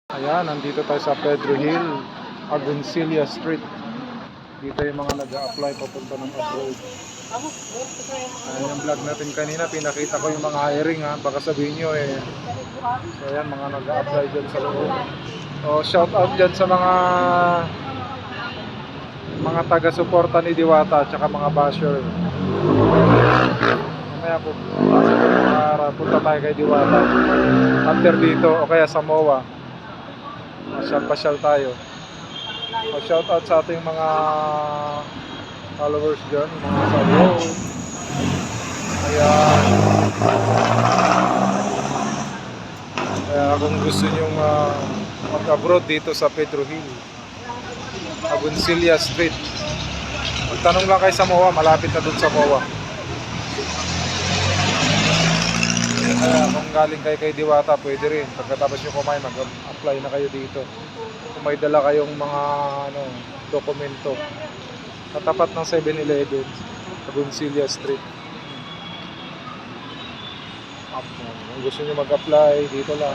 Ayan, nandito tayo sa Pedro Hill, Agoncillo Street. Dito yung mga nag-a-apply papunta ng abroad. Ayan yung vlog natin kanina, pinakita ko yung mga hiring ha. Baka sabihin nyo So ayan, mga nag-a-apply dyan sa loob. So shout out dyan sa mga taga-suporta ni Diwata at saka mga basher. Mamaya punta tayo kay Diwata. After dito o kaya sa MOA. Pasyal-pasyal tayo. Shout out sa ating mga followers dyan, mga sa road. Kaya kung gusto nyo mag-abroad dito sa Pedro Hill, Agoncillo Street, magtanong lang kayo sa MOA, malapit na dun sa MOA. Kaya kung galing kayo kay Diwata, pwede rin. Pagkatapos nyo kumain, mag-apply na kayo dito. Kung may dala kayong mga dokumento. Katapat ng 7-Eleven, Agoncillo Street. Kung gusto nyo mag-apply, dito lang.